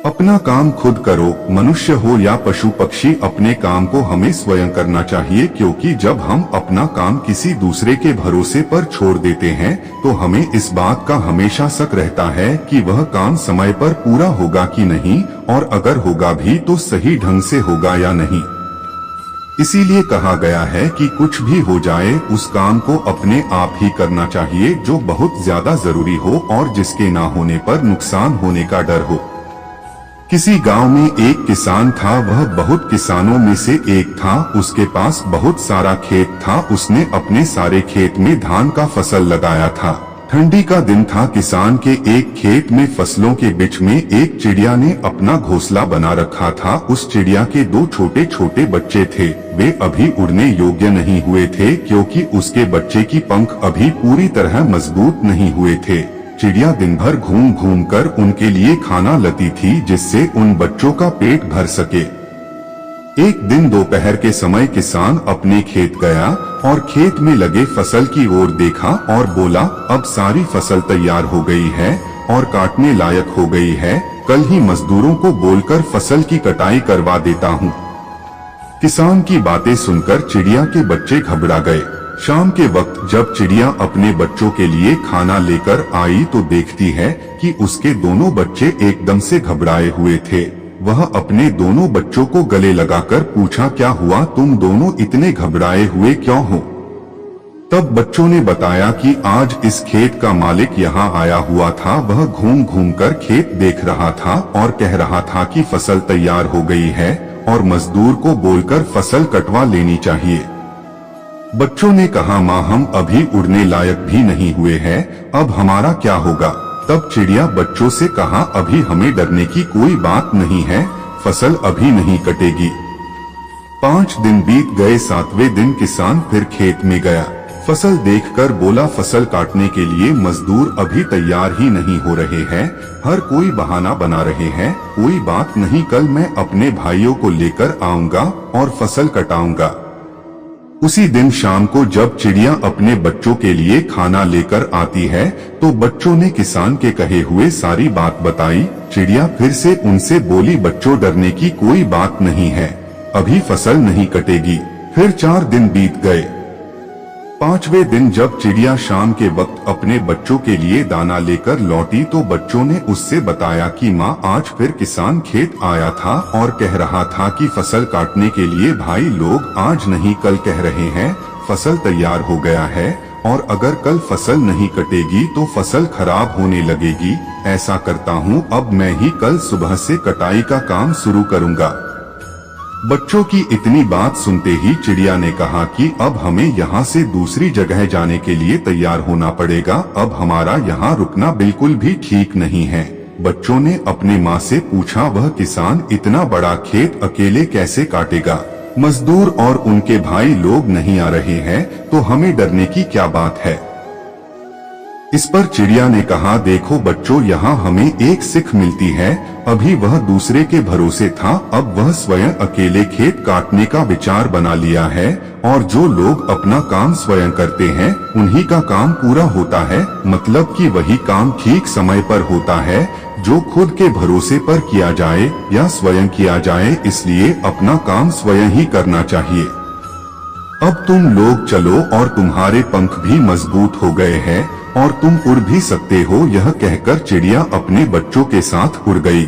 अपना काम खुद करो। मनुष्य हो या पशु पक्षी, अपने काम को हमें स्वयं करना चाहिए, क्योंकि जब हम अपना काम किसी दूसरे के भरोसे पर छोड़ देते हैं तो हमें इस बात का हमेशा शक रहता है कि वह काम समय पर पूरा होगा कि नहीं, और अगर होगा भी तो सही ढंग से होगा या नहीं। इसीलिए कहा गया है कि कुछ भी हो जाए उस काम को अपने आप ही करना चाहिए जो बहुत ज्यादा जरूरी हो और जिसके ना होने पर नुकसान होने का डर हो। किसी गांव में एक किसान था, वह बहुत किसानों में से एक था। उसके पास बहुत सारा खेत था। उसने अपने सारे खेत में धान का फसल लगाया था। ठंडी का दिन था। किसान के एक खेत में फसलों के बीच में एक चिड़िया ने अपना घोंसला बना रखा था। उस चिड़िया के दो छोटे छोटे बच्चे थे। वे अभी उड़ने योग्य नहीं हुए थे, क्योंकि उसके बच्चे की पंख अभी पूरी तरह मजबूत नहीं हुए थे। चिड़िया दिन भर घूम घूम कर उनके लिए खाना लाती थी, जिससे उन बच्चों का पेट भर सके। एक दिन दोपहर के समय किसान अपने खेत गया और खेत में लगे फसल की ओर देखा और बोला, अब सारी फसल तैयार हो गई है और काटने लायक हो गई है। कल ही मजदूरों को बोलकर फसल की कटाई करवा देता हूँ। किसान की बातें सुनकर चिड़िया के बच्चे घबरा गए। शाम के वक्त जब चिड़िया अपने बच्चों के लिए खाना लेकर आई तो देखती है कि उसके दोनों बच्चे एकदम से घबराए हुए थे। वह अपने दोनों बच्चों को गले लगाकर पूछा, क्या हुआ, तुम दोनों इतने घबराए हुए क्यों हो? तब बच्चों ने बताया कि आज इस खेत का मालिक यहाँ आया हुआ था। वह घूम घूम कर खेत देख रहा था और कह रहा था कि फसल तैयार हो गई है और मजदूर को बोलकर फसल कटवा लेनी चाहिए। बच्चों ने कहा, माँ, हम अभी उड़ने लायक भी नहीं हुए हैं, अब हमारा क्या होगा? तब चिड़िया बच्चों से कहा, अभी हमें डरने की कोई बात नहीं है, फसल अभी नहीं कटेगी। 5 दिन बीत गए। 7वें दिन किसान फिर खेत में गया। फसल देखकर बोला, फसल काटने के लिए मजदूर अभी तैयार ही नहीं हो रहे हैं, हर कोई बहाना बना रहे हैं। कोई बात नहीं, कल मैं अपने भाइयों को लेकर आऊंगा और फसल कटाऊंगा। उसी दिन शाम को जब चिड़िया अपने बच्चों के लिए खाना लेकर आती है तो बच्चों ने किसान के कहे हुए सारी बात बताई। चिड़िया फिर से उनसे बोली, बच्चों, डरने की कोई बात नहीं है, अभी फसल नहीं कटेगी। फिर 4 दिन बीत गए। 5वें दिन जब चिड़िया शाम के वक्त अपने बच्चों के लिए दाना लेकर लौटी तो बच्चों ने उससे बताया कि माँ, आज फिर किसान खेत आया था और कह रहा था कि फसल काटने के लिए भाई लोग आज नहीं कल कह रहे हैं, फसल तैयार हो गया है और अगर कल फसल नहीं कटेगी तो फसल खराब होने लगेगी। ऐसा करता हूँ, अब मैं ही कल सुबह से कटाई का काम शुरू करूँगा। बच्चों की इतनी बात सुनते ही चिड़िया ने कहा कि अब हमें यहाँ से दूसरी जगह जाने के लिए तैयार होना पड़ेगा, अब हमारा यहाँ रुकना बिल्कुल भी ठीक नहीं है। बच्चों ने अपने माँ से पूछा, वह किसान इतना बड़ा खेत अकेले कैसे काटेगा? मजदूर और उनके भाई लोग नहीं आ रहे हैं तो हमें डरने की क्या बात है? इस पर चिड़िया ने कहा, देखो बच्चों, यहाँ हमें एक सीख मिलती है। अभी वह दूसरे के भरोसे था, अब वह स्वयं अकेले खेत काटने का विचार बना लिया है और जो लोग अपना काम स्वयं करते हैं उन्हीं का काम पूरा होता है। मतलब कि वही काम ठीक समय पर होता है जो खुद के भरोसे पर किया जाए या स्वयं किया जाए। इसलिए अपना काम स्वयं ही करना चाहिए। अब तुम लोग चलो और तुम्हारे पंख भी मजबूत हो गए हैं और तुम उड़ भी सकते हो। यह कहकर चिड़िया अपने बच्चों के साथ उड़ गई।